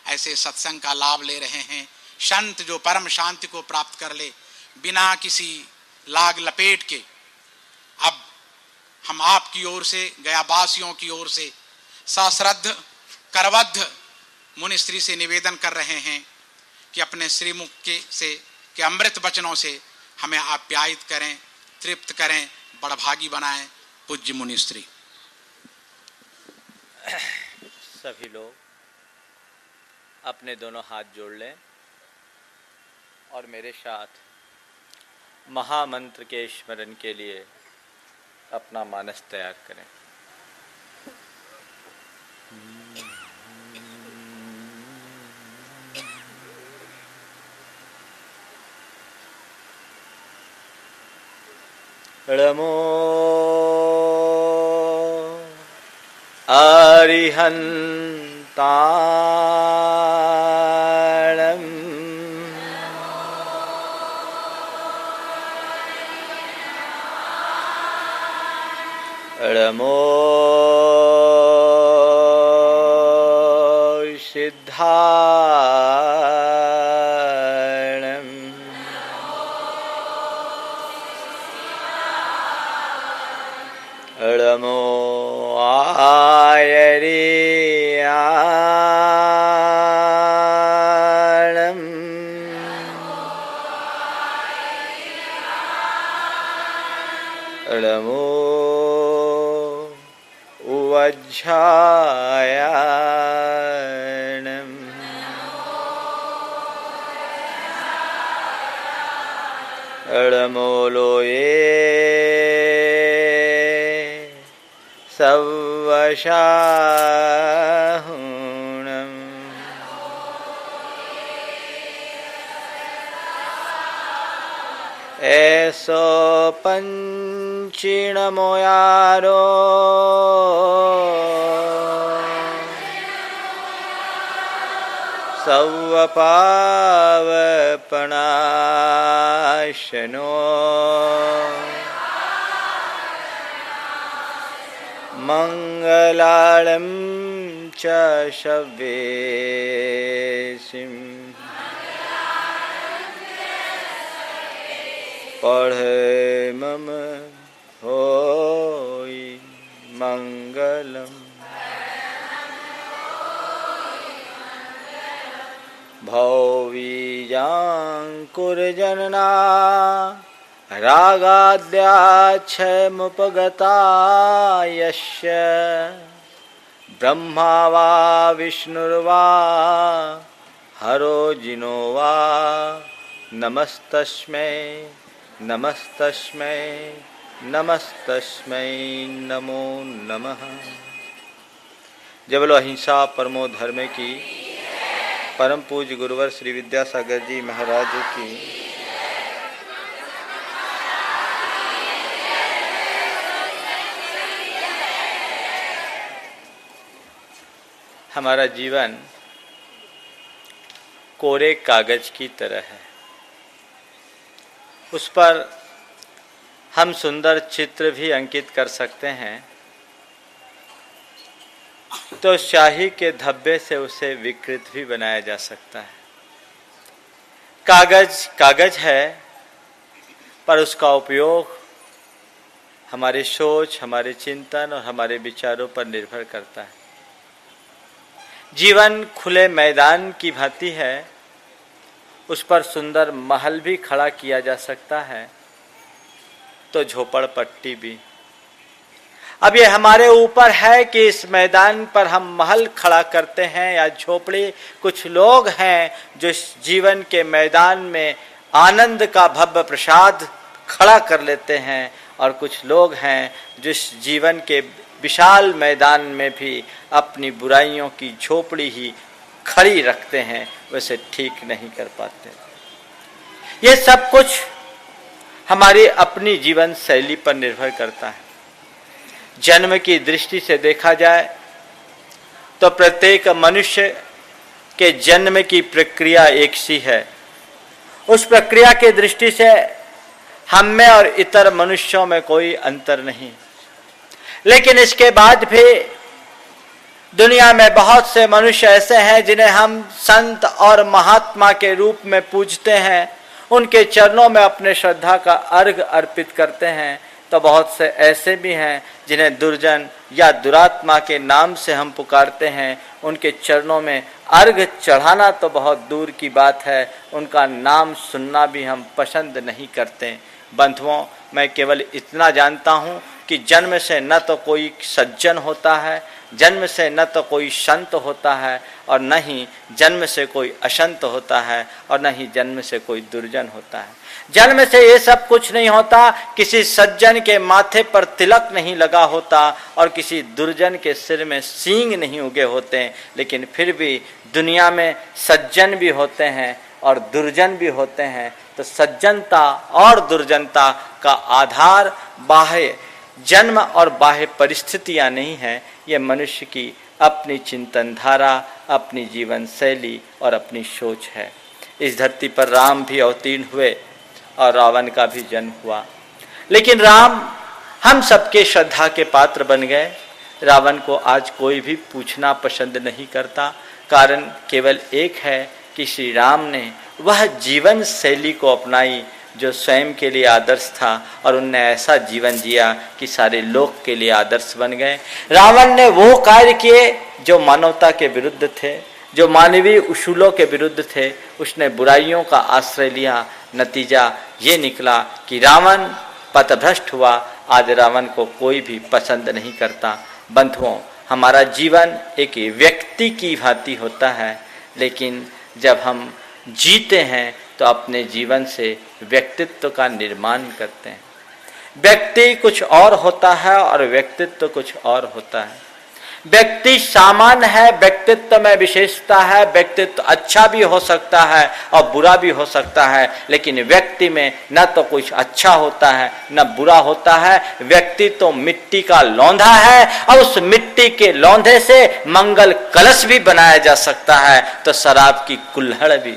ऐसे सत्संग का लाभ ले रहे हैं। संत जो परम शांति को प्राप्त कर ले बिना किसी लाग लपेट के। अब हम आपकी ओर से, गयावासियों की ओर से सश्रद्ध करबद्ध मुनि श्री से निवेदन कर रहे हैं कि अपने श्रीमुख के अमृत वचनों से हमें आप्यायित करें, तृप्त करें, बड़भागी बनाएं। पूज्य मुनि श्री। सभी लोग अपने दोनों हाथ जोड़ लें और मेरे साथ महामंत्र के स्मरण के लिए अपना मानस तैयार करें। नमो अरिहंताणं नमो सिद्धाणं नमो आयर्याणं नमो उवज्झायाणं नमो लोये सवशाहुणं ऐसो पंचिणमोयारो सवपावपनाशनो मंगलालं च शव्येसिं पढ़े मम होई मंगलम् भौवीजाङ्कुरजनना रागाद्याच्छमुपगता यस्य ब्रह्मा वा विष्णुर्वा हरो जिनो वा नमस्तस्मै नमस्तस्मै नमस्तस्मै नमो नमः। जय बोलो अहिंसा परमो धर्म की परम पूज्य गुरुवर श्री विद्यासागर जी महाराज की। हमारा जीवन कोरे कागज की तरह है, उस पर हम सुंदर चित्र भी अंकित कर सकते हैं तो स्याही के धब्बे से उसे विकृत भी बनाया जा सकता है। कागज कागज है, पर उसका उपयोग हमारी सोच, हमारे चिंतन और हमारे विचारों पर निर्भर करता है। जीवन खुले मैदान की भांति है, उस पर सुंदर महल भी खड़ा किया जा सकता है तो झोपड़पट्टी भी। अब ये हमारे ऊपर है कि इस मैदान पर हम महल खड़ा करते हैं या झोपड़ी। कुछ लोग हैं जो इस जीवन के मैदान में आनंद का भव्य प्रसाद खड़ा कर लेते हैं, और कुछ लोग हैं जो इस जीवन के विशाल मैदान में भी अपनी बुराइयों की झोपड़ी ही खड़ी रखते हैं, वैसे ठीक नहीं कर पाते। ये सब कुछ हमारी अपनी जीवन शैली पर निर्भर करता है। जन्म की दृष्टि से देखा जाए तो प्रत्येक मनुष्य के जन्म की प्रक्रिया एक सी है। उस प्रक्रिया की दृष्टि से हम में और इतर मनुष्यों में कोई अंतर नहीं, लेकिन इसके बाद भी दुनिया में बहुत से मनुष्य ऐसे हैं जिन्हें हम संत और महात्मा के रूप में पूजते हैं, उनके चरणों में अपने श्रद्धा का अर्घ अर्पित करते हैं। तो बहुत से ऐसे भी हैं जिन्हें दुर्जन या दुरात्मा के नाम से हम पुकारते हैं, उनके चरणों में अर्घ चढ़ाना तो बहुत दूर की बात है, उनका नाम सुनना भी हम पसंद नहीं करते। बंधुओं, मैं केवल इतना जानता हूँ कि जन्म से न तो कोई सज्जन होता है, जन्म से न तो कोई संत होता है, और न ही जन्म से कोई असंत होता है, और न ही जन्म से कोई दुर्जन होता है। जन्म से ये सब कुछ नहीं होता, किसी सज्जन के माथे पर तिलक नहीं लगा होता और किसी दुर्जन के सिर में सींग नहीं उगे होते, लेकिन फिर भी दुनिया में सज्जन भी होते हैं और दुर्जन भी होते हैं। तो सज्जनता और दुर्जनता का आधार बाह्य जन्म और बाह्य परिस्थितियां नहीं है, ये मनुष्य की अपनी चिंतन धारा, अपनी जीवन शैली और अपनी सोच है। इस धरती पर राम भी अवतीर्ण हुए और रावण का भी जन्म हुआ, लेकिन राम हम सबके श्रद्धा के पात्र बन गए। रावण को आज कोई भी पूछना पसंद नहीं करता, कारण केवल एक है कि श्री राम ने वह जीवन शैली को अपनाई जो स्वयं के लिए आदर्श था, और उनने ऐसा जीवन जिया कि सारे लोक के लिए आदर्श बन गए। रावण ने वो कार्य किए जो मानवता के विरुद्ध थे, जो मानवीय उसूलों के विरुद्ध थे। उसने बुराइयों का आश्रय लिया, नतीजा ये निकला कि रावण पथभ्रष्ट हुआ। आज रावण को कोई भी पसंद नहीं करता। बंधुओं, हमारा जीवन एक व्यक्ति की भांति होता है, लेकिन जब हम जीते हैं तो अपने जीवन से व्यक्तित्व का निर्माण करते हैं। व्यक्ति कुछ और होता है और व्यक्तित्व कुछ और होता है। व्यक्ति सामान्य है, व्यक्तित्व में विशेषता है। व्यक्तित्व अच्छा भी हो सकता है और बुरा भी हो सकता है, लेकिन व्यक्ति में न तो कुछ अच्छा होता है न बुरा होता है। व्यक्ति तो मिट्टी का लौंधा है और उस मिट्टी के लौंधे से मंगल कलश भी बनाया जा सकता है, तो शराब की कुल्हड़ भी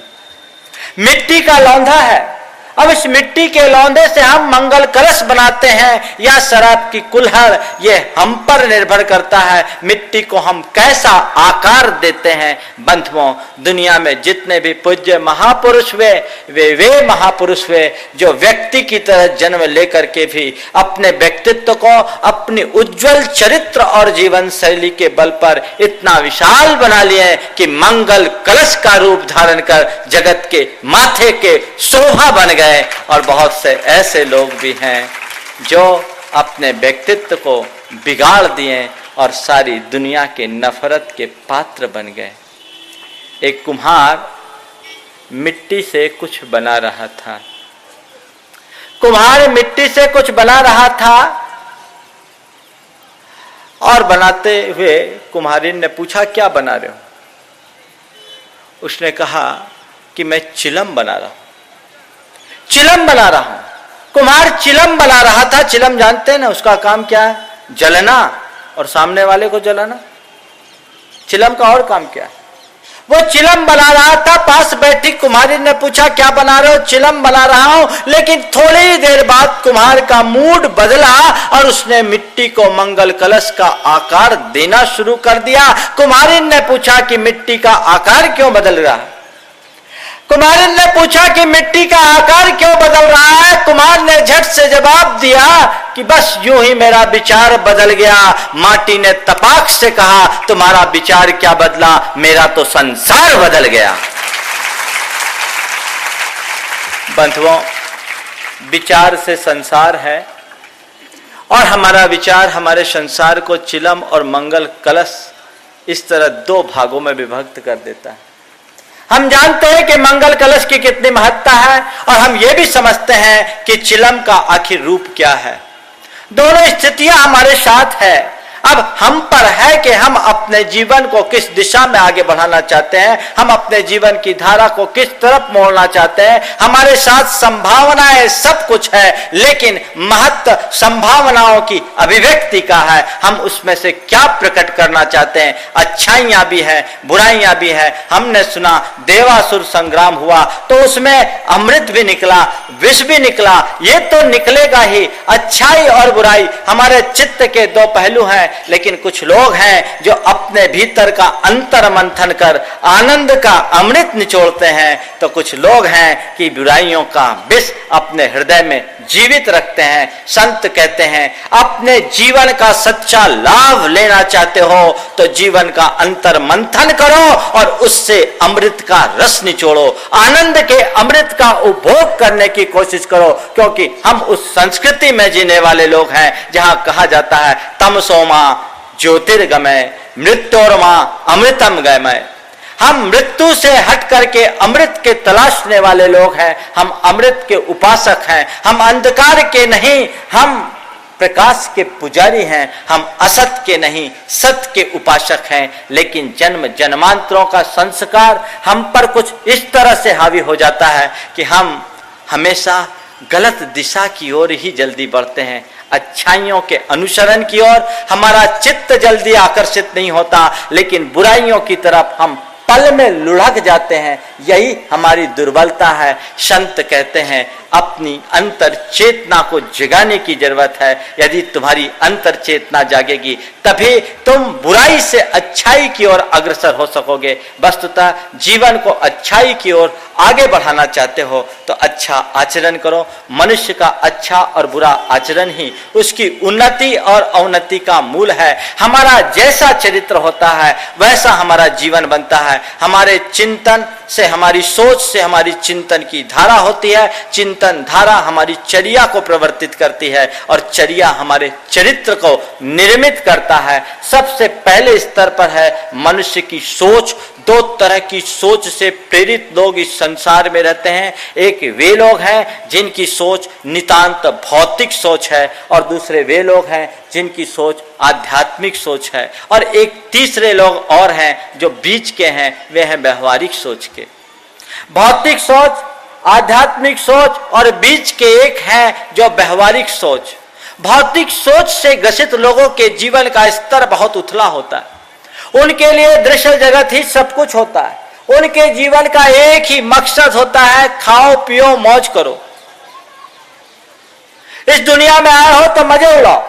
मिट्टी का लौंधा है। अब इस मिट्टी के लौंदे से हम मंगल कलश बनाते हैं या शराब की कुल्हड़, ये हम पर निर्भर करता है मिट्टी को हम कैसा आकार देते हैं। बंधुओं, दुनिया में जितने भी पूज्य महापुरुष हुए वे महापुरुष हुए जो व्यक्ति की तरह जन्म लेकर के भी अपने व्यक्तित्व को, अपनी उज्जवल चरित्र और जीवन शैली के बल पर इतना विशाल बना लिए कि मंगल कलश का रूप धारण कर जगत के माथे के शोभा बन गए। और बहुत से ऐसे लोग भी हैं जो अपने व्यक्तित्व को बिगाड़ दिए और सारी दुनिया के नफरत के पात्र बन गए। एक कुम्हार मिट्टी से कुछ बना रहा था। कुम्हार मिट्टी से कुछ बना रहा था और बनाते हुए कुम्हारिन ने पूछा, क्या बना रहे हो? उसने कहा कि मैं चिलम बना रहा हूं, चिलम बना रहा हूं। कुम्हार चिलम बना रहा था। चिलम जानते हैं ना, उसका काम क्या है? जलना और सामने वाले को जलाना। चिलम का और काम क्या है? वो चिलम बना रहा था। पास बैठी कुम्हारी ने पूछा, क्या बना रहे हो? चिलम बना रहा हूं। लेकिन थोड़ी देर बाद कुम्हार का मूड बदला और उसने मिट्टी को मंगल कलश का आकार देना शुरू कर दिया। कुम्हारी ने पूछा कि मिट्टी का आकार क्यों बदल रहा है? कुम्हार ने पूछा कि मिट्टी का आकार क्यों बदल रहा है? कुम्हार ने झट से जवाब दिया कि बस यूं ही मेरा विचार बदल गया। माटी ने तपाक से कहा, तुम्हारा विचार क्या बदला? मेरा तो संसार बदल गया। बंधुओं, विचार से संसार है और हमारा विचार हमारे संसार को चिलम और मंगल कलश इस तरह दो भागों में विभक्त कर देता है। हम जानते हैं कि मंगल कलश की कितनी महत्ता है और हम ये भी समझते हैं कि चिलम का आखिर रूप क्या है। दोनों स्थितियां हमारे साथ है। अब हम पर है कि हम अपने जीवन को किस दिशा में आगे बढ़ाना चाहते हैं, हम अपने जीवन की धारा को किस तरफ मोड़ना चाहते हैं। हमारे साथ संभावनाएं सब कुछ है, लेकिन महत्व संभावनाओं की अभिव्यक्ति का है। हम उसमें से क्या प्रकट करना चाहते हैं। अच्छाइयां भी है, बुराइयां भी है। हमने सुना देवासुर संग्राम हुआ तो उसमें अमृत भी निकला, विष भी निकला। ये तो निकलेगा ही। अच्छाई और बुराई हमारे चित्त के दो पहलू हैं। लेकिन कुछ लोग हैं जो अपने भीतर का अंतर मंथन कर आनंद का अमृत निचोड़ते हैं, तो कुछ लोग हैं कि बुराइयों का विष अपने हृदय में जीवित रखते हैं। संत कहते हैं अपने जीवन का सच्चा लाभ लेना चाहते हो तो जीवन का अंतर मंथन करो और उससे अमृत का रस निचोड़ो, आनंद के अमृत का उपभोग करने की कोशिश करो, क्योंकि हम उस संस्कृति में जीने वाले लोग हैं जहां कहा जाता है तमसोमा ज्योतिर्गमय मृत्योर्मा अमृतम गमय। हम मृत्यु से हट करके अमृत के तलाशने वाले लोग हैं, हम अमृत के उपासक हैं, हम अंधकार के नहीं, हम प्रकाश के पुजारी हैं, हम असत के नहीं सत्य के उपासक हैं। लेकिन जन्म जन्मांतरों का संस्कार हम पर कुछ इस तरह से हावी हो जाता है कि हम हमेशा गलत दिशा की ओर ही जल्दी बढ़ते हैं, अच्छाइयों के अनुसरण की ओर हमारा चित्त जल्दी आकर्षित नहीं होता, लेकिन बुराइयों की तरफ हम पल में लुढ़क जाते हैं। यही हमारी दुर्बलता है। संत कहते हैं अपनी अंतर चेतना को जगाने की जरूरत है। यदि तुम्हारी अंतर चेतना जागेगी तभी तुम बुराई से अच्छाई की ओर अग्रसर हो सकोगे। वस्तुतः जीवन को अच्छाई की ओर आगे बढ़ाना चाहते हो तो अच्छा आचरण करो। मनुष्य का अच्छा और बुरा आचरण ही उसकी उन्नति और अवनति का मूल है। हमारा जैसा चरित्र होता है वैसा हमारा जीवन बनता है। हमारे चिंतन से, हमारी सोच से हमारी चिंतन की धारा होती है, चिंतन धारा हमारी चर्या को प्रवर्तित करती है और चर्या हमारे चरित्र को निर्मित करता है। सबसे पहले स्तर पर है मनुष्य की सोच। दो तरह की सोच से प्रेरित लोग इस संसार में रहते हैं। एक वे लोग हैं जिनकी सोच नितांत भौतिक सोच है और दूसरे वे लोग हैं जिनकी सोच आध्यात्मिक सोच है, और एक तीसरे लोग और हैं जो बीच के हैं, वे हैं व्यवहारिक सोच के। भौतिक सोच, आध्यात्मिक सोच और बीच के एक हैं जो व्यवहारिक सोच। भौतिक सोच से ग्रसित लोगों के जीवन का स्तर बहुत उथला होता है। उनके लिए दृश्य जगत ही सब कुछ होता है। उनके जीवन का एक ही मकसद होता है, खाओ पियो मौज करो। इस दुनिया में आए हो तो मजे उड़ाओ,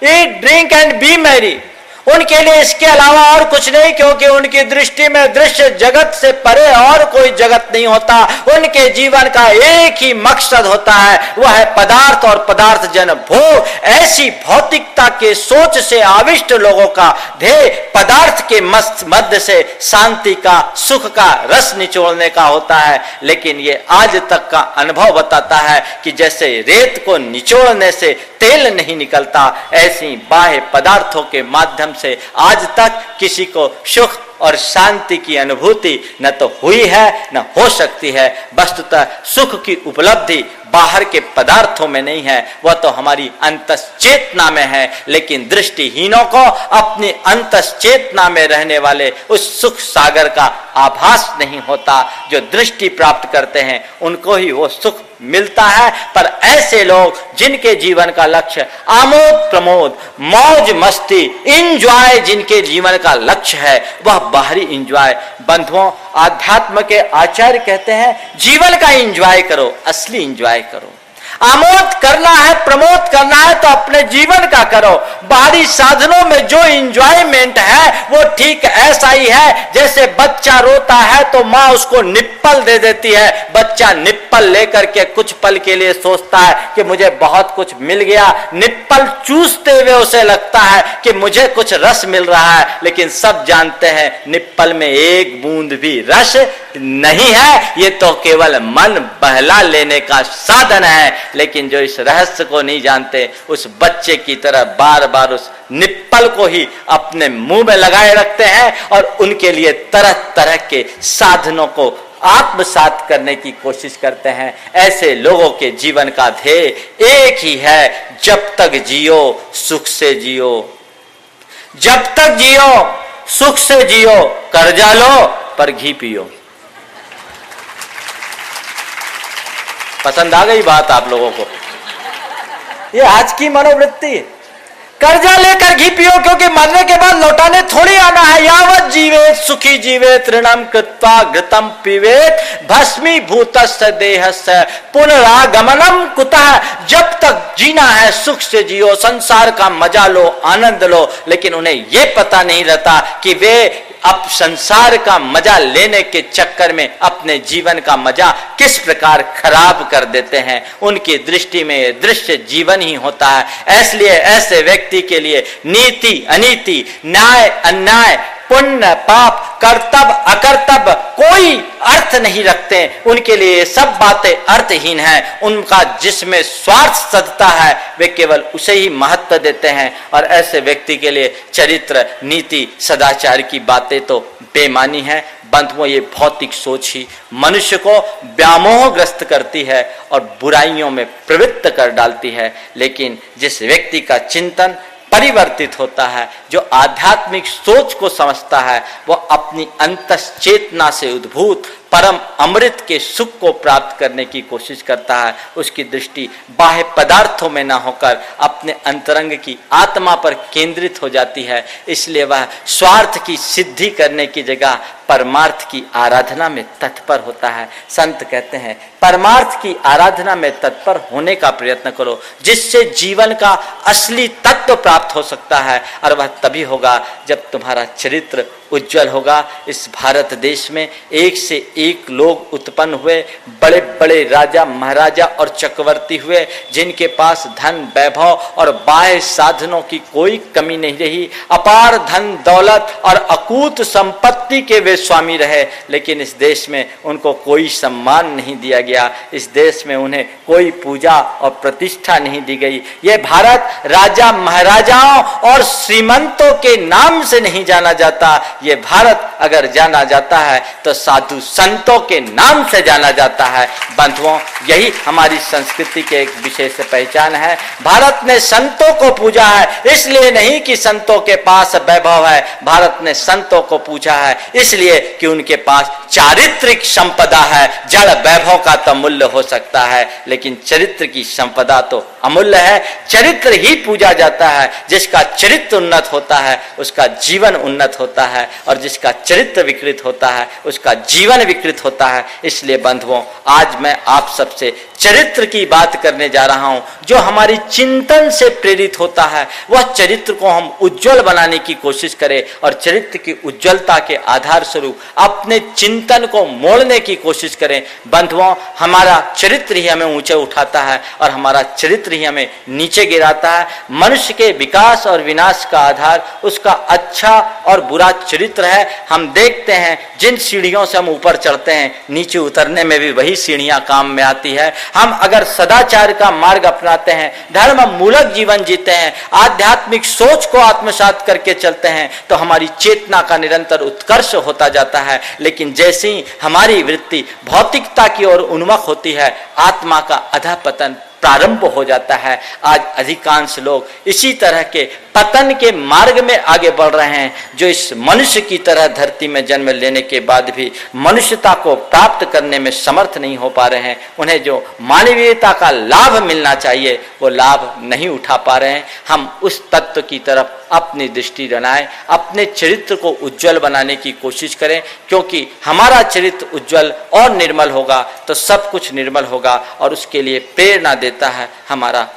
eat drink and B Mary. उनके लिए इसके अलावा और कुछ नहीं, क्योंकि उनकी दृष्टि में दृश्य जगत से परे और कोई जगत नहीं होता। उनके जीवन का एक ही मकसद होता है, वह है पदार्थ और पदार्थ जन भोग। ऐसी भौतिकता के सोच से आविष्ट लोगों का ध्येय पदार्थ के मध्य से शांति का, सुख का रस निचोड़ने का होता है। लेकिन ये आज तक का अनुभव बताता है कि जैसे रेत को निचोड़ने से तेल नहीं निकलता, ऐसी बाह्य पदार्थों के माध्यम से आज तक किसी को सुख और शांति की अनुभूति न तो हुई है न हो सकती है। वस्तुतः सुख की उपलब्धि बाहर के पदार्थों में नहीं है, वह तो हमारी अंतश्चेतना में है। लेकिन दृष्टिहीनों को अपनी अंतश्चेतना में रहने वाले उस सुख सागर का आभास नहीं होता। जो दृष्टि प्राप्त करते हैं उनको ही वो सुख मिलता है। पर ऐसे लोग जिनके जीवन का लक्ष्य आमोद प्रमोद, मौज मस्ती, इंजॉय जिनके जीवन का लक्ष्य है, वह बाहरी इंजॉय। बंधुओं, आध्यात्म के आचार्य कहते हैं जीवन का इंजॉय करो, असली इंजॉय करो। आमोद करना है, प्रमोद करना है तो अपने जीवन का करो। बाहरी साधनों में जो इंजॉयमेंट है वो ठीक ऐसा ही है जैसे बच्चा रोता है तो माँ उसको निप्पल दे देती है। बच्चा निप्पल लेकर के कुछ पल के लिए सोचता है कि मुझे बहुत कुछ मिल गया। निप्पल चूसते हुए उसे लगता है कि मुझे कुछ रस मिल रहा है, लेकिन सब जानते हैं निप्पल में एक बूंद भी रस नहीं है। ये तो केवल मन बहला लेने का साधन है। लेकिन जो इस रहस्य को नहीं जानते, उस बच्चे की तरह बार बार उस निप्पल को ही अपने मुंह में लगाए रखते हैं और उनके लिए तरह तरह के साधनों को आत्मसात करने की कोशिश करते हैं। ऐसे लोगों के जीवन का ध्येय एक ही है, जब तक जियो सुख से जियो। जब तक जियो सुख से जियो, कर्जा लो पर घी पियो। पसंद आ गई बात आप लोगों को? ये आज की मनोवृत्ति। कर्जा लेकर घी पियो, क्योंकि मरने के बाद लौटाने थोड़ी आना है। यावत जीवेत सुखी जीवेत ऋणम कृत्वा घृतम पीवेत भस्मीभूतस्य देहस्य पुनरागमनम कुतः। जब तक जीना है सुख से जियो, संसार का मजा लो, आनंद लो, लेकिन उन्हें यह पता नहीं रहता कि वे अब संसार का मजा लेने के चक्कर में अपने जीवन का मजा किस प्रकार खराब कर देते हैं। उनकी दृष्टि में यह दृश्य जीवन ही होता है। इसलिए ऐसे व्यक्ति के लिए नीति अनीति, न्याय अन्याय, पुण्य पाप, कर्तव्य अकर्तव्य कोई अर्थ नहीं रखते। उनके लिए सब बातें अर्थहीन हैं। उनका जिसमें स्वार्थ सधता है वे केवल उसे ही महत्व देते हैं। और ऐसे व्यक्ति के लिए चरित्र, नीति, सदाचार की बातें तो बेमानी है। बंधुओं, ये भौतिक सोच ही मनुष्य को व्यामोहग्रस्त करती है और बुराइयों में प्रवृत्त कर डालती है। लेकिन जिस व्यक्ति का चिंतन परिवर्तित होता है, जो आध्यात्मिक सोच को समझता है, वह अपनी अंतश्चेतना से उद्भूत परम अमृत के सुख को प्राप्त करने की कोशिश करता है। उसकी दृष्टि बाह्य पदार्थों में न होकर अपने अंतरंग की आत्मा पर केंद्रित हो जाती है। इसलिए वह स्वार्थ की सिद्धि करने की जगह परमार्थ की आराधना में तत्पर होता है। संत कहते हैं परमार्थ की आराधना में तत्पर होने का प्रयत्न करो, जिससे जीवन का असली तत्व प्राप्त हो सकता है। और वह तभी होगा जब तुम्हारा चरित्र उज्जवल होगा। इस भारत देश में एक से एक लोग उत्पन्न हुए, बड़े बड़े राजा महाराजा और चक्रवर्ती हुए, जिनके पास धन वैभव और बाह्य साधनों की कोई कमी नहीं रही। अपार धन दौलत और अकूत संपत्ति के वे स्वामी रहे, लेकिन इस देश में उनको कोई सम्मान नहीं दिया गया। इस देश में उन्हें कोई पूजा और प्रतिष्ठा नहीं दी गई। ये भारत राजा महाराजाओं और श्रीमंतों के नाम से नहीं जाना जाता। ये भारत अगर जाना जाता है तो साधु संतों के नाम से जाना जाता है। बंधुओं, यही हमारी संस्कृति के एक विशेष पहचान है। भारत ने संतों को पूजा है, इसलिए नहीं कि संतों के पास वैभव है। भारत ने संतों को पूजा है इसलिए कि उनके पास चारित्रिक संपदा है। जड़ वैभव का तो मूल्य हो सकता है, लेकिन चरित्र की संपदा तो अमूल्य है। चरित्र ही पूजा जाता है। जिसका चरित्र उन्नत होता है उसका जीवन उन्नत होता है, और जिसका चरित्र विकृत होता है उसका जीवन विकृत होता है। इसलिए बंधुओं, आज मैं आप सबसे चरित्र की बात करने जा रहा हूं, जो हमारी चिंतन से प्रेरित होता है। वह चरित्र को हम उज्जवल बनाने की कोशिश करें और चरित्र की उज्जवलता के आधार स्वरूप अपने चिंतन को मोड़ने की कोशिश करें। बंधुओं, हमारा चरित्र ही हमें ऊंचे उठाता है और हमारा चरित्र ही हमें नीचे गिराता है। मनुष्य के विकास और विनाश का आधार उसका अच्छा और बुरा चरित्र है। हम देखते हैं जिन सीढ़ियों से हम ऊपर चढ़ते हैं, नीचे उतरने में भी वही सीढ़ियां काम में आती है। हम अगर सदाचार का मार्ग अपनाते हैं, धर्म मूलक जीवन जीते हैं, आध्यात्मिक सोच को आत्मसात करके चलते हैं, तो हमारी चेतना का निरंतर उत्कर्ष होता जाता है। लेकिन जैसे ही हमारी वृत्ति भौतिकता की ओर उन्मुख होती है, आत्मा का अधःपतन प्रारंभ हो जाता है। आज अधिकांश लोग इसी तरह के पतन के मार्ग में आगे बढ़ रहे हैं, जो इस मनुष्य की तरह धरती में जन्म लेने के बाद भी मनुष्यता को प्राप्त करने में समर्थ नहीं हो पा रहे हैं। उन्हें जो मानवीयता का लाभ मिलना चाहिए वो लाभ नहीं उठा पा रहे हैं। हम उस तत्व की तरफ अपनी दृष्टि बनाएं, अपने चरित्र को उज्जवल बनाने की कोशिश करें, क्योंकि हमारा चरित्र उज्जवल और निर्मल होगा तो सब कुछ निर्मल होगा। और उसके लिए प्रेरणा देता है हमारा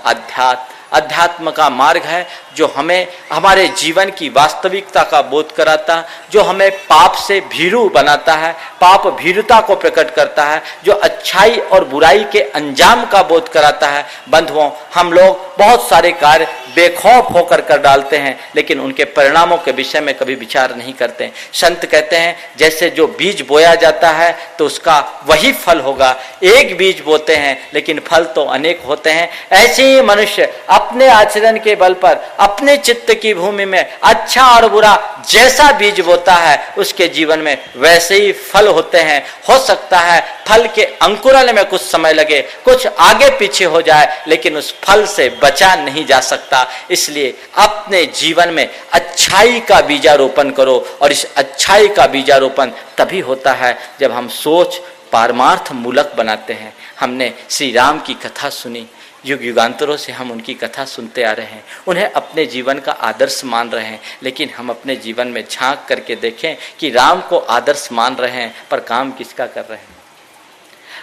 अध्यात्म का मार्ग है, जो हमें हमारे जीवन की वास्तविकता का बोध कराता, जो हमें पाप से भीरू बनाता है, पाप भीरुता को प्रकट करता है, जो अच्छाई और बुराई के अंजाम का बोध कराता है। बंधुओं, हम लोग बहुत सारे कार्य बेखौफ होकर कर डालते हैं, लेकिन उनके परिणामों के विषय में कभी विचार नहीं करते। संत कहते हैं जैसे जो बीज बोया जाता है तो उसका वही फल होगा। एक बीज बोते हैं लेकिन फल तो अनेक होते हैं। ऐसे ही मनुष्य अपने आचरण के बल पर अपने चित्त की भूमि में अच्छा और बुरा जैसा बीज बोता है उसके जीवन में वैसे ही फल होते हैं। हो सकता है फल के अंकुरण में कुछ समय लगे, कुछ आगे पीछे हो जाए, लेकिन उस फल से बचा नहीं जा सकता। इसलिए अपने जीवन में अच्छाई का बीजारोपण करो, और इस अच्छाई का बीजारोपण तभी होता है जब हम सोच पारमार्थ मूलक बनाते हैं। हमने श्री राम की कथा सुनी युग युगांतरों से हम उनकी कथा सुनते आ रहे हैं, उन्हें अपने जीवन का आदर्श मान रहे हैं। लेकिन हम अपने जीवन में झांक करके देखें कि राम को आदर्श मान रहे हैं पर काम किसका कर रहे हैं?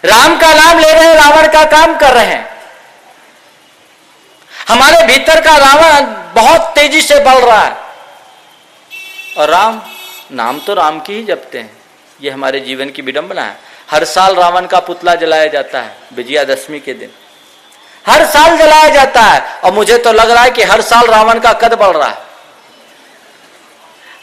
राम का नाम ले रहे हैं, रावण का काम कर रहे हैं। हमारे भीतर का रावण बहुत तेजी से बढ़ रहा है और राम, नाम तो राम की ही जपते हैं। यह हमारे जीवन की विडंबना है। हर साल रावण का पुतला जलाया जाता है विजयादशमी के दिन, हर साल जलाया जाता है। और मुझे तो लग रहा है कि हर साल रावण का कद बढ़ रहा है,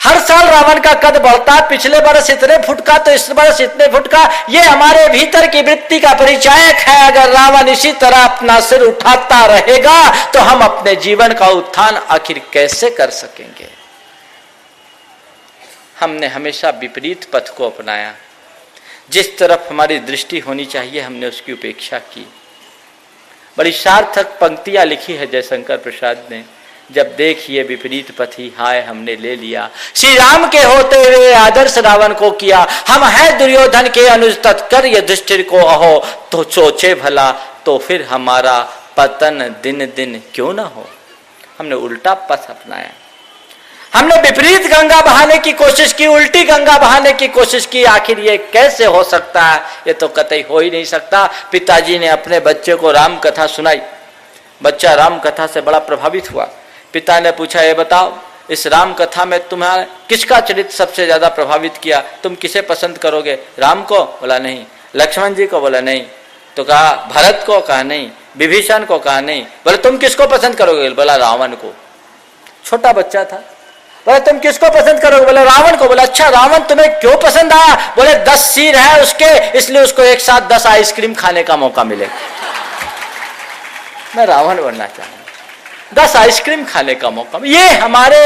हर साल रावण का कद बढ़ता है। पिछले बरस इतने फुट का तो इस बरस इतने फुट का। ये हमारे भीतर की वृत्ति का परिचायक है। अगर रावण इसी तरह अपना सिर उठाता रहेगा तो हम अपने जीवन का उत्थान आखिर कैसे कर सकेंगे? हमने हमेशा विपरीत पथ को अपनाया। जिस तरफ हमारी दृष्टि होनी चाहिए हमने उसकी उपेक्षा की। बड़ी सार्थक पंक्तियां लिखी है जयशंकर प्रसाद ने, जब देखिए विपरीत पथी हाय हमने ले लिया। श्री राम के होते हुए आदर्श रावण को किया। हम है दुर्योधन के अनुज तत्कर युधिष्ठिर को अहो, तो सोचे भला तो फिर हमारा पतन दिन दिन क्यों ना हो। हमने उल्टा पथ अपनाया, हमने विपरीत गंगा बहाने की कोशिश की, उल्टी गंगा बहाने की कोशिश की। आखिर ये कैसे हो सकता है? ये तो कतई हो ही नहीं सकता। पिताजी ने अपने बच्चे को राम कथा सुनाई, बच्चा राम कथा से बड़ा प्रभावित हुआ। पिता ने पूछा, ये बताओ इस राम कथा में तुम्हारा किसका चरित्र सबसे ज्यादा प्रभावित किया? तुम किसे पसंद करोगे? राम को? बोला नहीं। लक्ष्मण जी को? बोला नहीं। तो कहा भरत को? कहा नहीं। विभीषण को? कहा नहीं। बोले तुम किसको पसंद करोगे? बोला रावण को। छोटा बच्चा था। बोले तुम किसको पसंद करोगे? बोले रावण को। बोला अच्छा रावण तुम्हें क्यों पसंद आया? बोले 10 सिर है उसके, इसलिए उसको एक साथ 10 आइसक्रीम खाने का मौका मिले। मैं रावण बनना चाहूंगा, 10 आइसक्रीम खाने का मौका। ये हमारे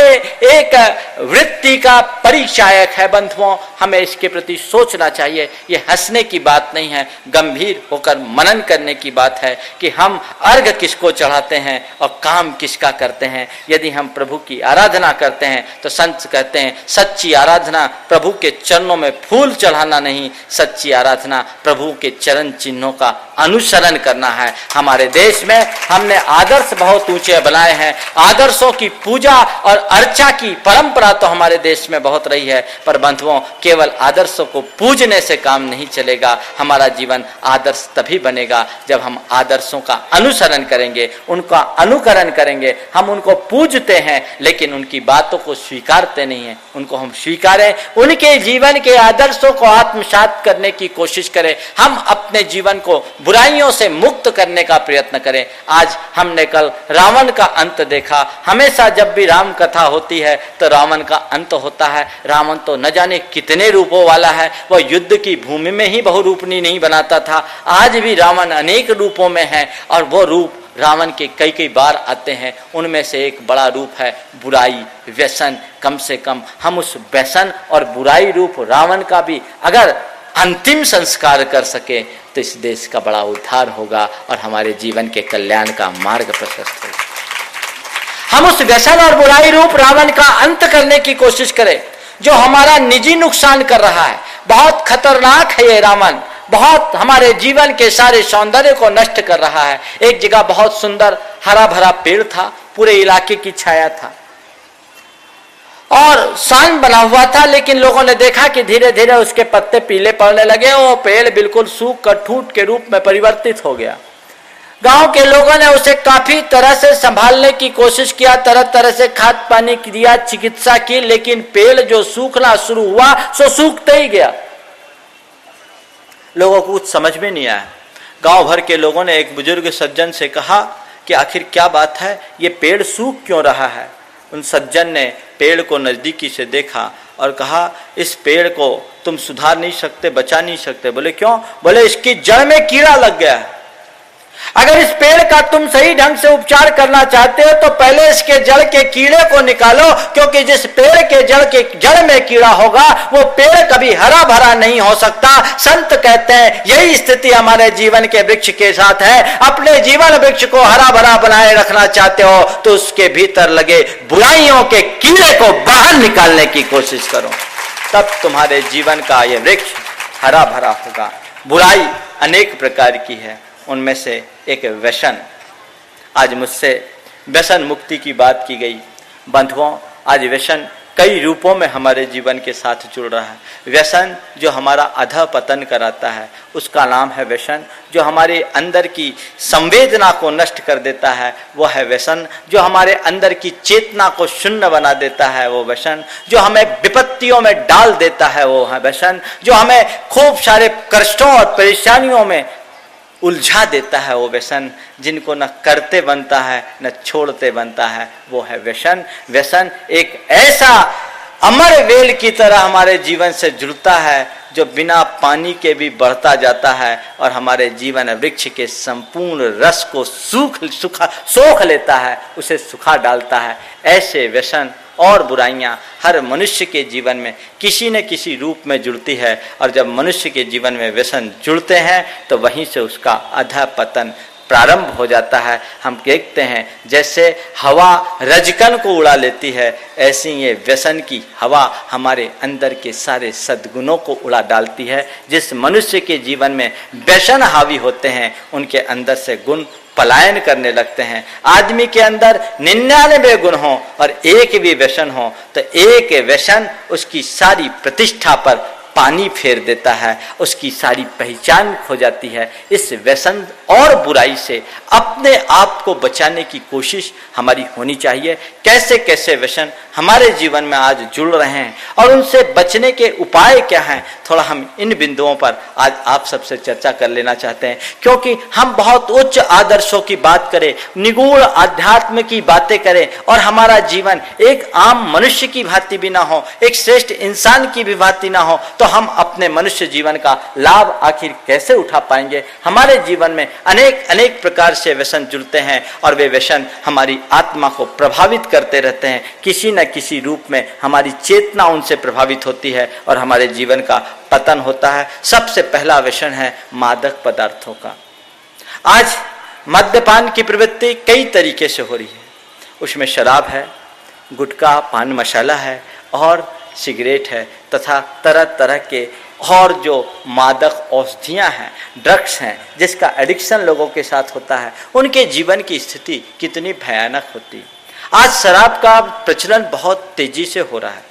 एक वृत्ति का परिचायक है बंधुओं। हमें इसके प्रति सोचना चाहिए। ये हंसने की बात नहीं है, गंभीर होकर मनन करने की बात है कि हम अर्घ किसको चढ़ाते हैं और काम किसका करते हैं। यदि हम प्रभु की आराधना करते हैं तो संत कहते हैं सच्ची आराधना प्रभु के चरणों में फूल चढ़ाना नहीं, सच्ची आराधना प्रभु के चरण चिन्हों का अनुसरण करना है। हमारे देश में हमने आदर्श बहुत ऊंचे बनाए हैं। आदर्शों की पूजा और अर्चा की परंपरा तो हमारे देश में बहुत रही है, पर बंधुओं केवल आदर्शों को पूजने से काम नहीं चलेगा। हमारा जीवन आदर्श तभी बनेगा जब हम आदर्शों का अनुसरण करेंगे, उनका अनुकरण करेंगे। हम उनको पूजते हैं लेकिन उनकी बातों को स्वीकारते नहीं हैं। उनको हम स्वीकारें, उनके जीवन के आदर्शों को आत्मसात करने की कोशिश करें। हम अपने जीवन को बुराइयों से मुक्त करने का प्रयत्न करें। आज हमने कल रावण का अंत देखा। हमेशा जब भी राम कथा होती है तो रावण का अंत होता है। रावण तो न जाने कितने रूपों वाला है। वह युद्ध की भूमि में ही बहुरूपनी नहीं बनाता था। आज भी रावण अनेक रूपों में है और वो रूप रावण के कई कई बार आते हैं। उनमें से एक बड़ा रूप है बुराई, व्यसन। कम से कम हम उस व्यसन और बुराई रूप रावण का भी अगर अंतिम संस्कार कर सके तो इस देश का बड़ा उद्धार होगा और हमारे जीवन के कल्याण का मार्ग प्रशस्त होगा। हम उस व्यसन और बुराई रूप रावण का अंत करने की कोशिश करें जो हमारा निजी नुकसान कर रहा है। बहुत खतरनाक है ये रावण, बहुत हमारे जीवन के सारे सौंदर्य को नष्ट कर रहा है। एक जगह बहुत सुंदर हरा भरा पेड़ था, पूरे इलाके की छाया था और शान बना हुआ था, लेकिन लोगों ने देखा कि धीरे धीरे उसके पत्ते पीले पड़ने लगे। वो पेड़ बिल्कुल सूख कर ठूंठ के रूप में परिवर्तित हो गया। गांव के लोगों ने उसे काफी तरह से संभालने की कोशिश किया, तरह तरह से खाद पानी दिया, चिकित्सा की, लेकिन पेड़ जो सूखना शुरू हुआ सो सूखते ही गया। लोगों को कुछ समझ में नहीं आया। गांव भर के लोगों ने एक बुजुर्ग सज्जन से कहा कि आखिर क्या बात है, ये पेड़ सूख क्यों रहा है। उन सज्जन ने पेड़ को नजदीकी से देखा और कहा इस पेड़ को तुम सुधार नहीं सकते, बचा नहीं सकते। बोले क्यों? बोले इसकी जड़ में कीड़ा लग गया है। अगर इस पेड़ का तुम सही ढंग से उपचार करना चाहते हो तो पहले इसके जड़ के कीड़े को निकालो, क्योंकि जिस पेड़ के जड़ में कीड़ा होगा वो पेड़ कभी हरा भरा नहीं हो सकता। संत कहते हैं यही स्थिति हमारे जीवन के वृक्ष के साथ है। अपने जीवन वृक्ष को हरा भरा बनाए रखना चाहते हो तो उसके भीतर लगे बुराइयों के कीड़े को बाहर निकालने की कोशिश करो, तब तुम्हारे जीवन का यह वृक्ष हरा भरा होगा। बुराई अनेक प्रकार की है, उनमें से एक व्यसन, आज मुझसे व्यसन मुक्ति की बात की गई। बंधुओं, आज व्यसन कई रूपों में हमारे जीवन के साथ जुड़ रहा है। व्यसन जो हमारा अधः पतन कराता है उसका नाम है व्यसन। जो हमारे अंदर की संवेदना को नष्ट कर देता है वो है व्यसन। जो हमारे अंदर की चेतना को शून्य बना देता है वो व्यसन। जो हमें विपत्तियों में डाल देता है वो है व्यसन। जो हमें खूब सारे कष्टों और परेशानियों में उलझा देता है वो व्यसन। जिनको न करते बनता है न छोड़ते बनता है वो है व्यसन। व्यसन एक ऐसा अमर वेल की तरह हमारे जीवन से जुड़ता है जो बिना पानी के भी बढ़ता जाता है और हमारे जीवन वृक्ष के संपूर्ण रस को सोख लेता है, उसे सुखा डालता है। ऐसे व्यसन और बुराइयां हर मनुष्य के जीवन में किसी न किसी रूप में जुड़ती है और जब मनुष्य के जीवन में व्यसन जुड़ते हैं तो वहीं से उसका अधः पतन प्रारंभ हो जाता है। हम देखते हैं जैसे हवा रजकण को उड़ा लेती है, ऐसी ये व्यसन की हवा हमारे अंदर के सारे सद्गुणों को उड़ा डालती है। जिस मनुष्य के जीवन में व्यसन हावी होते हैं उनके अंदर से गुण पलायन करने लगते हैं। आदमी के अंदर 99 गुण हो और एक भी व्यसन हो तो एक व्यसन उसकी सारी प्रतिष्ठा पर पानी फेर देता है, उसकी सारी पहचान खो जाती है। इस व्यसन और बुराई से अपने आप को बचाने की कोशिश हमारी होनी चाहिए। कैसे कैसे व्यसन हमारे जीवन में आज जुड़ रहे हैं और उनसे बचने के उपाय क्या हैं, थोड़ा हम इन बिंदुओं पर आज आप सबसे चर्चा कर लेना चाहते हैं। क्योंकि हम बहुत उच्च आदर्शों की बात करें, निगूढ़ आध्यात्म की बातें करें और हमारा जीवन एक आम मनुष्य की भांति भी ना हो, एक श्रेष्ठ इंसान की भी भांति ना हो, तो हम अपने मनुष्य जीवन का लाभ आखिर कैसे उठा पाएंगे। हमारे जीवन में अनेक अनेक प्रकार से व्यसन जुड़ते हैं और वे व्यसन हमारी आत्मा को प्रभावित करते रहते हैं। किसी न किसी रूप में हमारी चेतना उनसे प्रभावित होती है और हमारे जीवन का पतन होता है। सबसे पहला व्यसन है मादक पदार्थों का। आज मद्यपान की प्रवृत्ति कई तरीके से हो रही है। उसमें शराब है, गुटखा, पान मसाला है और सिगरेट है तथा तरह तरह के और जो मादक औषधियाँ हैं, ड्रग्स हैं, जिसका एडिक्शन लोगों के साथ होता है, उनके जीवन की स्थिति कितनी भयानक होती है। आज शराब का प्रचलन बहुत तेजी से हो रहा है।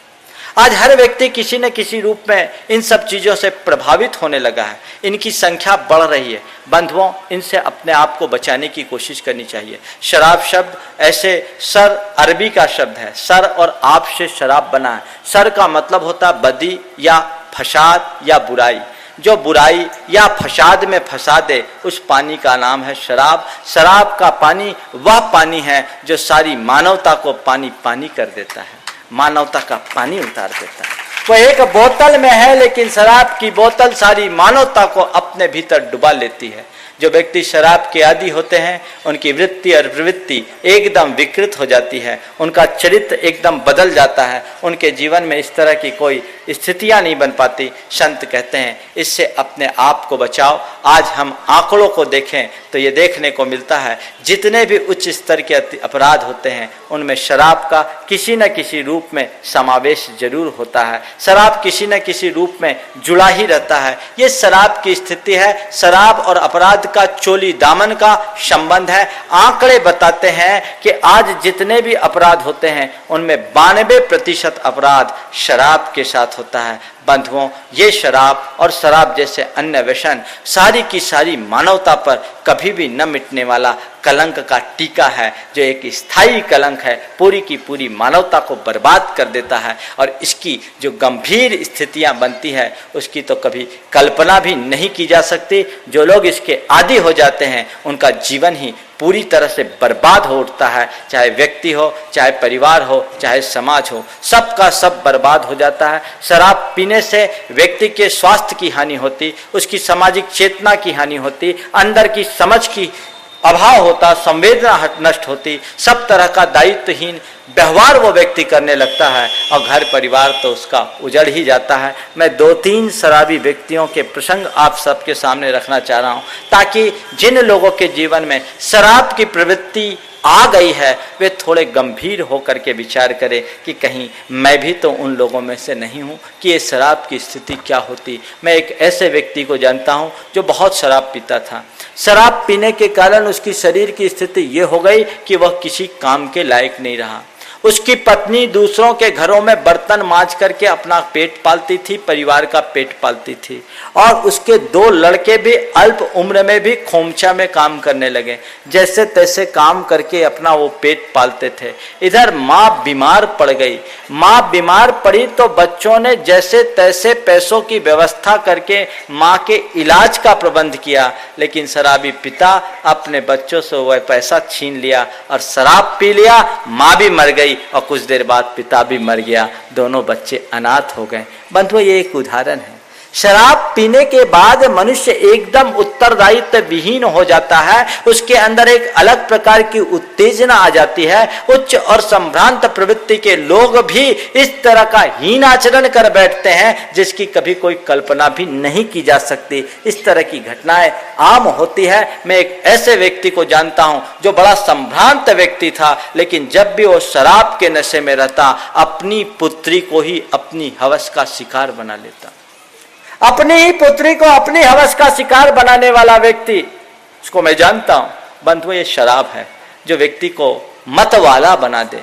आज हर व्यक्ति किसी न किसी रूप में इन सब चीज़ों से प्रभावित होने लगा है। इनकी संख्या बढ़ रही है। बंधुओं, इनसे अपने आप को बचाने की कोशिश करनी चाहिए। शराब शब्द ऐसे सर अरबी का शब्द है, सर और आप से शराब बना है। सर का मतलब होता है बदी या फसाद या बुराई। जो बुराई या फसाद में फंसा दे उस पानी का नाम है शराब। शराब का पानी वह पानी है जो सारी मानवता को पानी पानी कर देता है, मानवता का पानी उतार देता है। वो एक बोतल में है लेकिन शराब की बोतल सारी मानवता को अपने भीतर डुबा लेती है। जो व्यक्ति शराब के आदी होते हैं उनकी वृत्ति और प्रवृत्ति एकदम विकृत हो जाती है, उनका चरित्र एकदम बदल जाता है, उनके जीवन में इस तरह की कोई स्थितियां नहीं बन पाती। संत कहते हैं इससे अपने आप को बचाओ। आज हम आंकड़ों को देखें तो ये देखने को मिलता है जितने भी उच्च स्तर के अपराध होते हैं उनमें शराब का किसी न किसी रूप में समावेश जरूर होता है। शराब किसी न किसी रूप में जुड़ा ही रहता है। ये शराब की स्थिति है, शराब और अपराध का चोली दामन का संबंध है। आंकड़े बताते हैं कि आज जितने भी अपराध होते हैं उनमें 92% अपराध शराब के साथ होता है। बंधुओं, ये शराब और शराब जैसे अन्य व्यसन सारी की सारी मानवता पर कभी भी न मिटने वाला कलंक का टीका है, जो एक स्थायी कलंक है, पूरी की पूरी मानवता को बर्बाद कर देता है। और इसकी जो गंभीर स्थितियां बनती है उसकी तो कभी कल्पना भी नहीं की जा सकती। जो लोग इसके आदी हो जाते हैं उनका जीवन ही पूरी तरह से बर्बाद हो उठता है। चाहे व्यक्ति हो, चाहे परिवार हो, चाहे समाज हो, सबका सब बर्बाद हो जाता है। शराब पीने से व्यक्ति के स्वास्थ्य की हानि होती, उसकी सामाजिक चेतना की हानि होती, अंदर की समझ की अभाव होता, संवेदना नष्ट होती, सब तरह का दायित्वहीन व्यवहार वो व्यक्ति करने लगता है और घर परिवार तो उसका उजड़ ही जाता है। मैं 2-3 शराबी व्यक्तियों के प्रसंग आप सबके सामने रखना चाह रहा हूँ ताकि जिन लोगों के जीवन में शराब की प्रवृत्ति आ गई है वे थोड़े गंभीर होकर के विचार करें कि कहीं मैं भी तो उन लोगों में से नहीं हूँ कि ये शराब की स्थिति क्या होती। मैं एक ऐसे व्यक्ति को जानता हूँ जो बहुत शराब पीता था। शराब पीने के कारण उसकी शरीर की स्थिति ये हो गई कि वह किसी काम के लायक नहीं रहा। उसकी पत्नी दूसरों के घरों में बर्तन मांज करके अपना पेट पालती थी, परिवार का पेट पालती थी, और उसके 2 लड़के भी अल्प उम्र में भी खोमचा में काम करने लगे, जैसे तैसे काम करके अपना वो पेट पालते थे। इधर माँ बीमार पड़ गई। माँ बीमार पड़ी तो बच्चों ने जैसे तैसे पैसों की व्यवस्था करके माँ के इलाज का प्रबंध किया, लेकिन शराबी पिता अपने बच्चों से वह पैसा छीन लिया और शराब पी लिया। माँ भी मर गई और कुछ देर बाद पिता भी मर गया। दोनों बच्चे अनाथ हो गए। बंधुओं, ये एक उदाहरण है। शराब पीने के बाद मनुष्य एकदम उत्तरदायित्व विहीन हो जाता है। उसके अंदर एक अलग प्रकार की उत्तेजना आ जाती है। उच्च और संभ्रांत प्रवृत्ति के लोग भी इस तरह का हीन आचरण कर बैठते हैं जिसकी कभी कोई कल्पना भी नहीं की जा सकती। इस तरह की घटनाएं आम होती है। मैं एक ऐसे व्यक्ति को जानता हूं जो बड़ा संभ्रांत व्यक्ति था, लेकिन जब भी वो शराब के नशे में रहता, अपनी पुत्री को ही अपनी हवस का शिकार बना लेता। अपनी ही पुत्री को अपनी हवस का शिकार बनाने वाला व्यक्ति, उसको मैं जानता हूं। बंधुओं, ये शराब है जो व्यक्ति को मत वाला बना दे।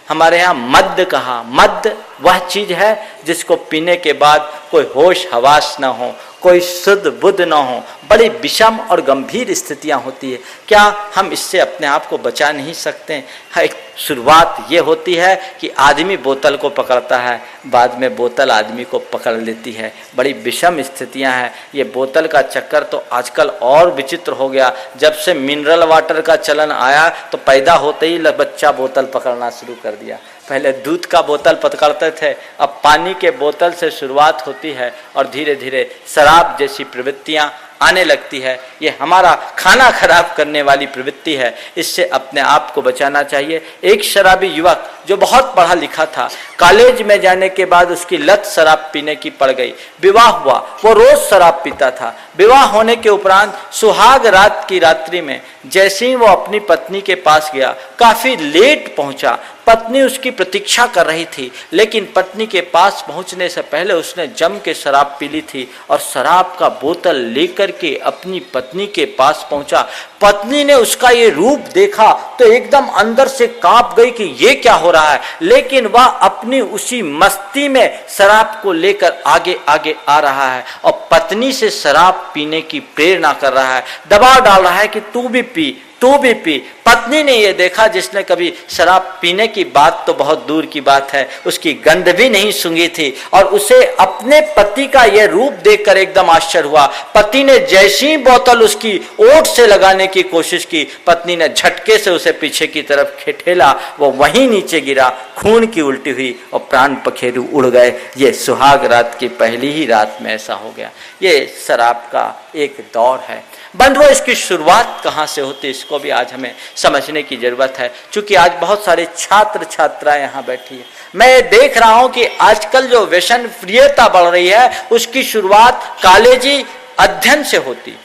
हमारे यहाँ मद्य कहा, मद्य वह चीज है जिसको पीने के बाद कोई होश हवास न हो, कोई शुद्ध बुद्ध न हो, बड़ी विषम और गंभीर स्थितियां होती है। क्या हम इससे अपने आप को बचा नहीं सकते? एक शुरुआत ये होती है कि आदमी बोतल को पकड़ता है, बाद में बोतल आदमी को पकड़ लेती है। बड़ी विषम स्थितियां हैं। ये बोतल का चक्कर तो आजकल और विचित्र हो गया। जब से मिनरल वाटर का चलन आया तो पैदा होते ही बच्चा बोतल पकड़ना शुरू कर दिया। पहले दूध का बोतल पकड़ते थे, अब पानी के बोतल से शुरुआत होती है और धीरे धीरे शराब जैसी प्रवृत्तियां आने लगती है। ये हमारा खाना खराब करने वाली प्रवृत्ति है। इससे अपने आप को बचाना चाहिए। एक शराबी युवक जो बहुत पढ़ा लिखा था, कॉलेज में जाने के बाद उसकी लत शराब पीने की पड़ गई। विवाह हुआ, वो रोज शराब पीता था। विवाह होने के उपरांत सुहाग रात की रात्रि में जैसे ही वो अपनी पत्नी के पास गया, काफी लेट पहुंचा। पत्नी उसकी प्रतीक्षा कर रही थी, लेकिन पत्नी के पास पहुंचने से पहले उसने जम के शराब पी ली थी और शराब का बोतल लेकर के अपनी पत्नी के पास पहुंचा। पत्नी ने उसका ये रूप देखा तो एकदम अंदर से कांप गई कि ये क्या हो रहा है, लेकिन वह अपनी उसी मस्ती में शराब को लेकर आगे आगे आ रहा है और पत्नी से शराब पीने की प्रेरणा कर रहा है, दबाव डाल रहा है कि तू भी पी, तू भी पी। पत्नी ने यह देखा, जिसने कभी शराब पीने की बात तो बहुत दूर की बात है, उसकी गंध भी नहीं सूंघी थी, और उसे अपने पति का यह रूप देखकर एकदम आश्चर्य हुआ। पति ने जैसी ही बोतल उसकी ओठ से लगाने की कोशिश की, पत्नी ने झटके से उसे पीछे की तरफ खिठेला, वो वहीं नीचे गिरा, खून की उल्टी हुई और प्राण पखेरु उड़ गए। ये सुहाग रात की पहली ही रात में ऐसा हो गया। ये शराब का एक दौर है। बंधुओं, इसकी शुरुआत कहाँ से होती है इसको भी आज हमें समझने की जरूरत है। क्योंकि आज बहुत सारे छात्र छात्राएं यहाँ बैठी है। मैं देख रहा हूँ कि आजकल जो व्यसन प्रियता बढ़ रही है उसकी शुरुआत कॉलेजी अध्ययन से होती।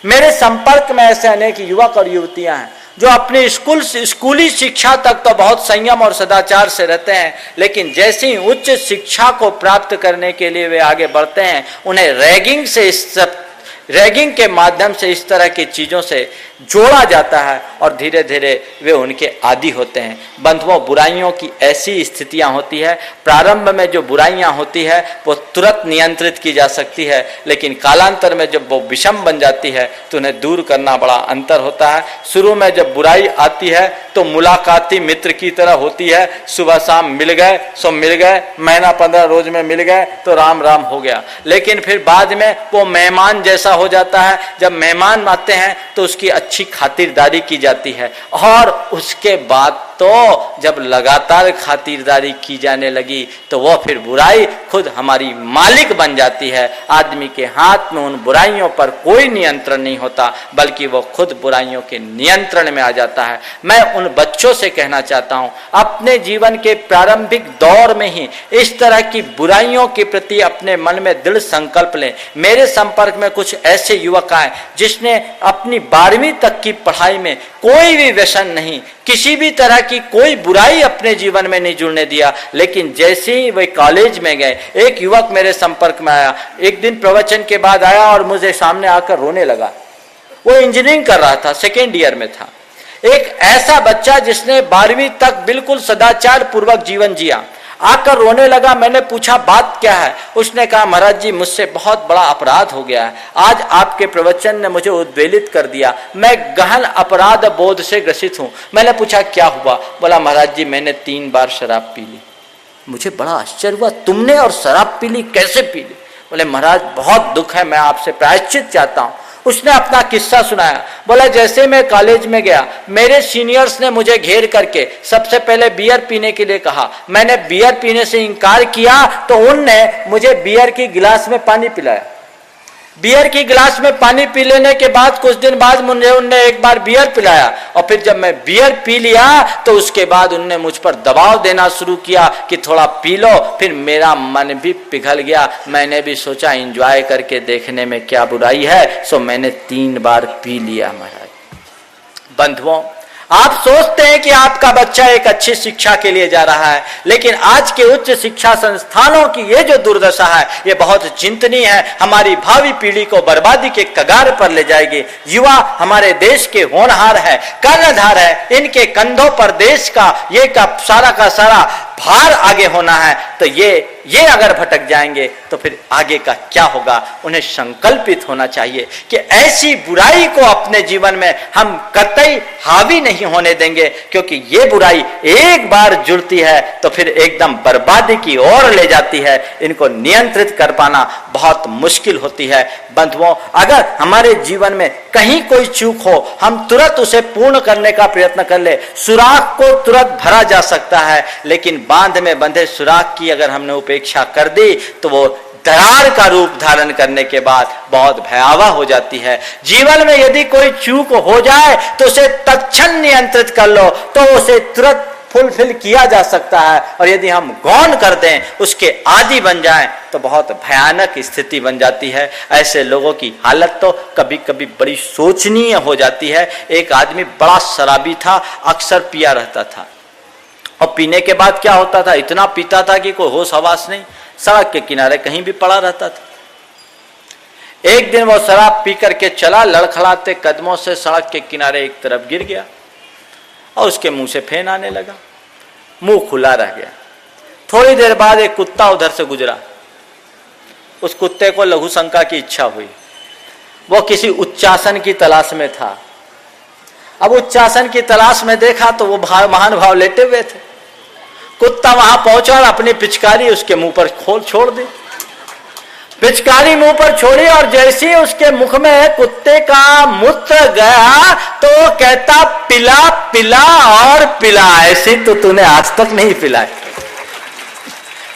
मेरे संपर्क में ऐसे अनेक युवक और युवतियां हैं जो अपने स्कूली शिक्षा तक तो बहुत संयम और सदाचार से रहते हैं, लेकिन जैसे ही उच्च शिक्षा को प्राप्त करने के लिए वे आगे बढ़ते हैं, उन्हें रैगिंग के माध्यम से इस तरह की चीजों से जोड़ा जाता है और धीरे धीरे वे उनके आदी होते हैं। बंधुओं, बुराइयों की ऐसी स्थितियां होती है, प्रारंभ में जो बुराइयां होती है वो तुरंत नियंत्रित की जा सकती है, लेकिन कालांतर में जब वो विषम बन जाती है तो उन्हें दूर करना बड़ा अंतर होता है। शुरू में जब बुराई आती है तो मुलाकाती मित्र की तरह होती है, सुबह शाम मिल गए सो मिल गए, महीना 15 रोज में मिल गए तो राम राम हो गया। लेकिन फिर बाद में वो मेहमान जैसा हो जाता है। जब मेहमान आते हैं तो उसकी अच्छी खातिरदारी की जाती है और उसके बाद तो जब लगातार खातिरदारी की जाने लगी तो वह फिर बुराई खुद हमारी मालिक बन जाती है। आदमी के हाथ में उन बुराइयों पर कोई नियंत्रण नहीं होता, बल्कि वो खुद बुराइयों के नियंत्रण में आ जाता है। मैं उन बच्चों से कहना चाहता हूं, अपने जीवन के प्रारंभिक दौर में ही इस तरह की बुराइयों के प्रति अपने मन में दृढ़ संकल्प लें। मेरे संपर्क में कुछ ऐसे युवक आए जिसने अपनी 12वीं तक की पढ़ाई में कोई भी व्यसन नहीं, किसी भी तरह की कोई बुराई अपने जीवन में नहीं जुड़ने दिया, लेकिन जैसे ही वे कॉलेज में गए, एक युवक मेरे संपर्क में आया। एक दिन प्रवचन के बाद आया और मुझे सामने आकर रोने लगा। वो इंजीनियरिंग कर रहा था, 2nd ईयर में था। एक ऐसा बच्चा जिसने 12वीं तक बिल्कुल सदाचार पूर्वक जीवन जिया, आकर रोने लगा। मैंने पूछा बात क्या है? उसने कहा महाराज जी, मुझसे बहुत बड़ा अपराध हो गया है। आज आपके प्रवचन ने मुझे उद्वेलित कर दिया, मैं गहन अपराध बोध से ग्रसित हूँ। मैंने पूछा क्या हुआ? बोला महाराज जी, मैंने 3 बार शराब पी ली। मुझे बड़ा आश्चर्य हुआ, तुमने और शराब पी ली, कैसे पी ली? बोले महाराज बहुत दुख है, मैं आपसे प्रायश्चित चाहता हूँ। उसने अपना किस्सा सुनाया। बोला जैसे मैं कॉलेज में गया, मेरे सीनियर्स ने मुझे घेर करके सबसे पहले बियर पीने के लिए कहा। मैंने बियर पीने से इनकार किया तो उनने मुझे बियर की गिलास में पानी पिलाया। बियर की गिलास में पानी पी लेने के बाद कुछ दिन बाद मुझे उनने एक बार बियर पिलाया, और फिर जब मैं बियर पी लिया तो उसके बाद उनने मुझ पर दबाव देना शुरू किया कि थोड़ा पी लो। फिर मेरा मन भी पिघल गया, मैंने भी सोचा एंजॉय करके देखने में क्या बुराई है, सो मैंने 3 बार पी लिया। महाराज बंधुओं, आप सोचते हैं कि आपका बच्चा एक अच्छी शिक्षा के लिए जा रहा है, लेकिन आज के उच्च शिक्षा संस्थानों की ये जो दुर्दशा है ये बहुत चिंतनीय है। हमारी भावी पीढ़ी को बर्बादी के कगार पर ले जाएगी। युवा हमारे देश के होनहार है, कर्णधार है, इनके कंधों पर देश का सारा भार आगे होना है। तो ये अगर भटक जाएंगे तो फिर आगे का क्या होगा? उन्हें संकल्पित होना चाहिए कि ऐसी बुराई को अपने जीवन में हम कतई हावी नहीं होने देंगे, क्योंकि ये बुराई एक बार जुड़ती है तो फिर एकदम बर्बादी की ओर ले जाती है। इनको नियंत्रित कर पाना बहुत मुश्किल होती है। बंधुओं, अगर हमारे जीवन में कहीं कोई चूक हो, हम तुरंत उसे पूर्ण करने का प्रयत्न कर ले। सुराख को तुरंत भरा जा सकता है, लेकिन बांध में बंधे सुराख की अगर हमने उपेक्षा कर दी तो वो दरार का रूप धारण करने के बाद बहुत भयावह हो जाती है। जीवन में यदि कोई चूक हो जाए तो उसे तत्क्षण नियंत्रित कर लो, तो उसे तुरंत फुलफिल किया जा सकता है। और यदि हम गौन कर दें, उसके आदी बन जाएं, तो बहुत भयानक स्थिति बन जाती है। ऐसे लोगों की हालत तो कभी कभी बड़ी शोचनीय हो जाती है। एक आदमी बड़ा शराबी था, अक्सर पिया रहता था, और पीने के बाद क्या होता था, इतना पीता था कि कोई होश हवास नहीं, सड़क के किनारे कहीं भी पड़ा रहता था। एक दिन वो शराब पी करके चला, लड़खड़ाते कदमों से सड़क के किनारे एक तरफ गिर गया और उसके मुंह से फेन आने लगा, मुंह खुला रह गया। थोड़ी देर बाद एक कुत्ता उधर से गुजरा। उस कुत्ते को लघु शंका की इच्छा हुई, वो किसी उच्चासन की तलाश में था। अब उच्चासन की तलाश में देखा तो वो महान भाव लेटे हुए थे। कुत्ता वहां पहुंचा और अपनी पिचकारी उसके मुंह पर छोड़ दी। पिचकारी मुंह पर छोड़ी और जैसे ही उसके मुख में कुत्ते का मूत्र गया तो कहता पिला पिला और पिला, ऐसी तो तूने आज तक नहीं पिलाई।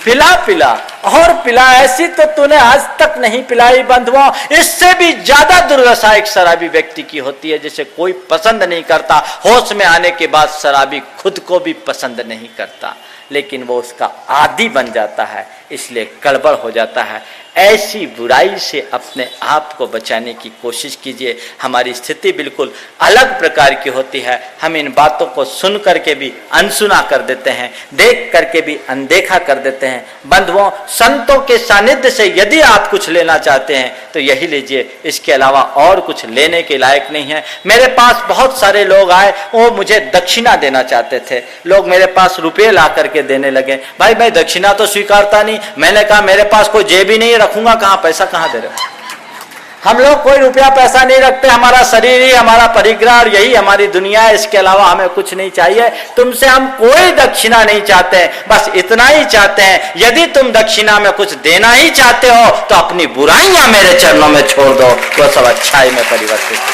पिला पिला और पिला, ऐसी तो तूने आज तक नहीं पिलाई। बंधुओं, इससे भी ज्यादा दुर्दशा एक शराबी व्यक्ति की होती है, जिसे कोई पसंद नहीं करता। होश में आने के बाद शराबी खुद को भी पसंद नहीं करता, लेकिन वो उसका आदी बन जाता है, इसलिए गड़बड़ हो जाता है। ऐसी बुराई से अपने आप को बचाने की कोशिश कीजिए। हमारी स्थिति बिल्कुल अलग प्रकार की होती है। हम इन बातों को सुन करके भी अनसुना कर देते हैं, देख करके भी अनदेखा कर देते हैं। बंधुओं, संतों के सानिध्य से यदि आप कुछ लेना चाहते हैं तो यही लीजिए, इसके अलावा और कुछ लेने के लायक नहीं है। मेरे पास बहुत सारे लोग आए, वो मुझे दक्षिणा देना चाहते थे। लोग मेरे पास रुपये ला करके देने लगे। भाई मैं दक्षिणा तो स्वीकारता नहीं। मैंने कहा मेरे पास कोई जेब ही नहीं, रखूंगा कहां, पैसा कहां दे रहे हो? हम लोग कोई रुपया पैसा नहीं रखते, हमारा शरीर ही हमारा परिग्रह और यही हमारी दुनिया है, इसके अलावा हमें कुछ नहीं चाहिए। तुमसे हम कोई दक्षिणा नहीं चाहते हैं, बस इतना ही चाहते हैं, यदि तुम दक्षिणा में कुछ देना ही चाहते हो तो अपनी बुराइयां मेरे चरणों में छोड़ दो, वो सब अच्छाई में परिवर्तित हो।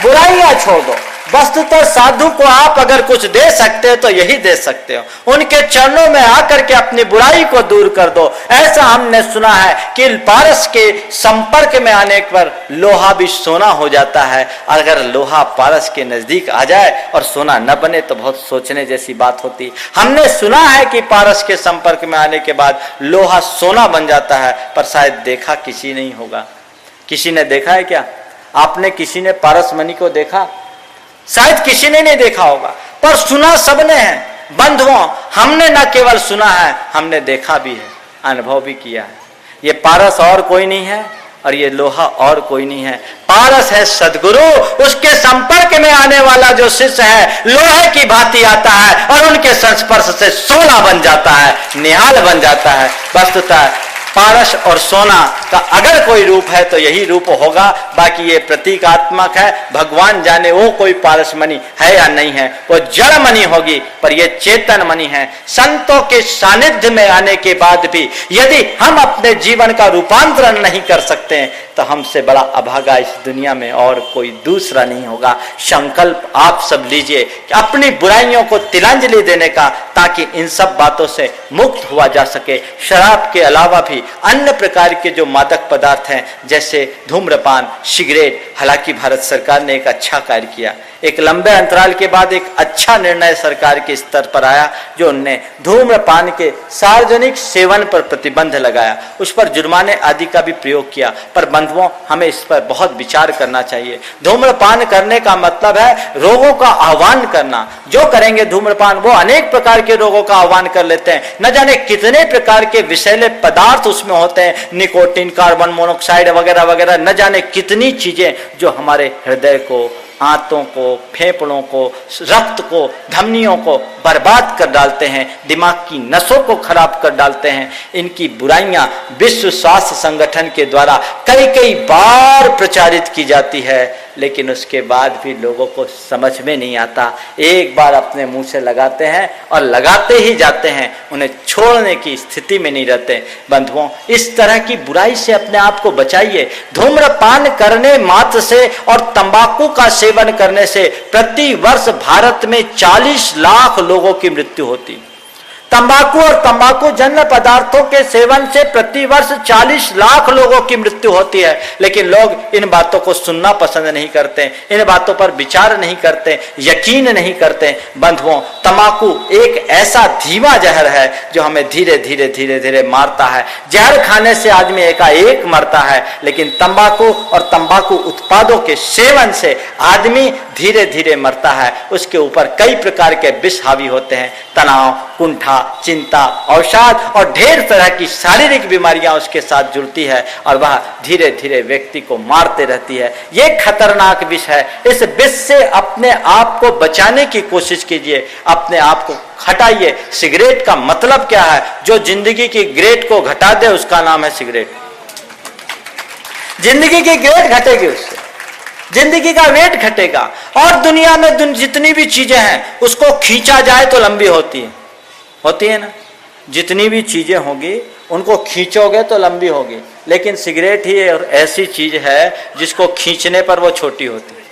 बुराइयां छोड़ दो, वस्तुतः साधु को आप अगर कुछ दे सकते हो तो यही दे सकते हो, उनके चरणों में आकर के अपनी बुराई को दूर कर दो। ऐसा हमने सुना है कि पारस के संपर्क में आने पर लोहा भी सोना हो जाता है। अगर लोहा पारस के नजदीक आ जाए और सोना न बने तो बहुत सोचने जैसी बात होती। हमने सुना है कि पारस के संपर्क में आने के बाद लोहा सोना बन जाता है, पर शायद देखा किसी नहीं होगा। किसी ने देखा है क्या? आपने किसी ने पारस मणि को देखा? शायद किसी ने नहीं देखा होगा, पर सुना सबने है। बंधुओं, हमने न केवल सुना है, हमने देखा भी है, अनुभव भी किया है। ये पारस और कोई नहीं है और ये लोहा और कोई नहीं है। पारस है सदगुरु। उसके संपर्क में आने वाला जो शिष्य है लोहे की भांति आता है और उनके संस्पर्श से सोना बन जाता है, निहाल बन जाता है। वस्तुतः पारस और सोना का अगर कोई रूप है तो यही रूप होगा, बाकी ये प्रतीकात्मक है। भगवान जाने वो कोई पारस मणि है या नहीं है, वो जड़ मणि होगी, पर ये चेतन मणि है। संतों के सानिध्य में आने के बाद भी यदि हम अपने जीवन का रूपांतरण नहीं कर सकते हैं तो हमसे बड़ा अभागा इस दुनिया में और कोई दूसरा नहीं होगा। संकल्प आप सब लीजिए कि अपनी बुराइयों को तिलांजलि देने का, ताकि इन सब बातों से मुक्त हुआ जा सके। शराब के अलावा भी अन्य प्रकार के जो मादक पदार्थ हैं, जैसे धूम्रपान, सिगरेट, हालांकि भारत सरकार ने एक अच्छा कार्य किया। एक लंबे अंतराल के बाद एक अच्छा निर्णय सरकार के स्तर पर आया, जो उनने धूम्रपान के सार्वजनिक सेवन पर प्रतिबंध लगाया, उस पर जुर्माने आदि का भी प्रयोग किया। पर बंधुओं, हमें इस पर बहुत विचार करना चाहिए। धूम्रपान करने का मतलब है रोगों का आह्वान करना। जो करेंगे धूम्रपान वो अनेक प्रकार के रोगों का आह्वान कर लेते हैं। न जाने कितने प्रकार के विषैले पदार्थ उसमें होते हैं, निकोटीन, कार्बन मोनोक्साइड वगैरह वगैरह, न जाने कितनी चीजें जो हमारे हृदय को, आंतों को, फेफड़ों को, रक्त को, धमनियों को बर्बाद कर डालते हैं, दिमाग की नसों को खराब कर डालते हैं। इनकी बुराइयां विश्व स्वास्थ्य संगठन के द्वारा कई कई बार प्रचारित की जाती है, लेकिन उसके बाद भी लोगों को समझ में नहीं आता। एक बार अपने मुंह से लगाते हैं और लगाते ही जाते हैं, उन्हें छोड़ने की स्थिति में नहीं रहते। बंधुओं, इस तरह की बुराई से अपने आप को बचाइए। धूम्रपान करने मात्र से और तंबाकू का सेवन करने से प्रति वर्ष भारत में 40 लाख लोगों की मृत्यु होती। तंबाकू और तंबाकू जन्य पदार्थों के सेवन से प्रति वर्ष 40 लाख लोगों की मृत्यु होती है, लेकिन लोग इन बातों को सुनना पसंद नहीं करते, इन बातों पर विचार नहीं करते, यकीन नहीं करते। बंधुओं, तंबाकू एक ऐसा धीमा जहर है जो हमें धीरे धीरे धीरे धीरे मारता है। जहर खाने से आदमी एकाएक मरता है, लेकिन तंबाकू और तंबाकू उत्पादों के सेवन से आदमी धीरे धीरे मरता है। उसके ऊपर कई प्रकार के विष हावी होते हैं, तनाव, कुंठा, चिंता, अवसाद और ढेर तरह की शारीरिक बीमारियां उसके साथ जुड़ती है और वह धीरे धीरे व्यक्ति को मारते रहती है। यह खतरनाक विष है। इस विष से अपने आप को बचाने की कोशिश कीजिए, अपने आप को हटाइए। सिगरेट का मतलब क्या है? जो जिंदगी की ग्रेड को घटा दे उसका नाम है सिगरेट। जिंदगी की ग्रेड घटेगी, उससे जिंदगी का वेट घटेगा। और दुनिया में जितनी भी चीजें हैं उसको खींचा जाए तो लंबी होती है ना। जितनी भी चीजें होगी उनको खींचोगे तो लंबी होगी, लेकिन सिगरेट ही ऐसी चीज है जिसको खींचने पर वो छोटी होती है।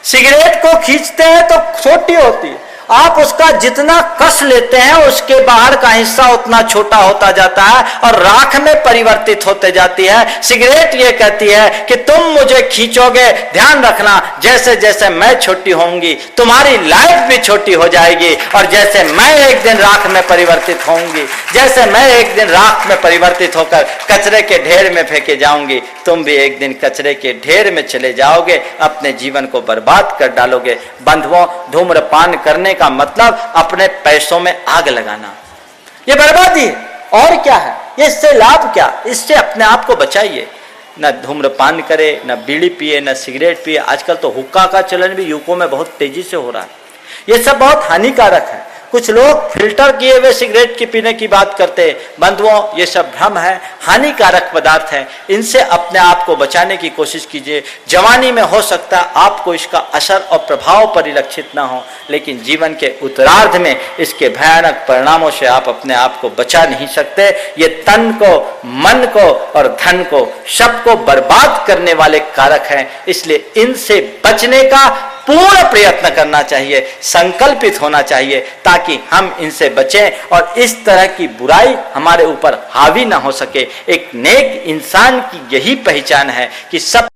सिगरेट को खींचते हैं तो छोटी होती है, आप उसका जितना कस लेते हैं उसके बाहर का हिस्सा उतना छोटा होता जाता है और राख में परिवर्तित होते जाती है। सिगरेट ये कहती है कि तुम मुझे खींचोगे, ध्यान रखना, जैसे जैसे मैं छोटी होंगी तुम्हारी लाइफ भी छोटी हो जाएगी, और जैसे मैं एक दिन राख में परिवर्तित होंगी, जैसे मैं एक दिन राख में परिवर्तित होकर कचरे के ढेर में फेंके जाऊंगी, तुम भी एक दिन कचरे के ढेर में चले जाओगे, अपने जीवन को बर्बाद कर डालोगे। बंधुओं, धूम्रपान करने का मतलब अपने पैसों में आग लगाना, ये बर्बादी है। और क्या है इससे लाभ? क्या इससे अपने आप को बचाइए। न धूम्रपान करे, न बीड़ी पिए, न सिगरेट पिए। आजकल तो हुक्का का चलन भी युवकों में बहुत तेजी से हो रहा है। ये सब बहुत हानिकारक है। कुछ लोग फिल्टर किए हुए सिगरेट की पीने की बात करते हैं। बंधुओं, ये सब भ्रम है, हानिकारक पदार्थ है। इनसे अपने आप को बचाने की कोशिश कीजिए। जवानी में हो सकता है आपको इसका असर और प्रभाव परिलक्षित ना हो, लेकिन जीवन के उत्तरार्ध में इसके भयानक परिणामों से आप अपने आप को बचा नहीं सकते। ये तन को, मन को और धन को सबको बर्बाद करने वाले कारक हैं। इसलिए इनसे बचने का पूर्ण प्रयत्न करना चाहिए, संकल्पित होना चाहिए, ताकि हम इनसे बचें और इस तरह की बुराई हमारे ऊपर हावी ना हो सके। एक नेक इंसान की यही पहचान है कि सब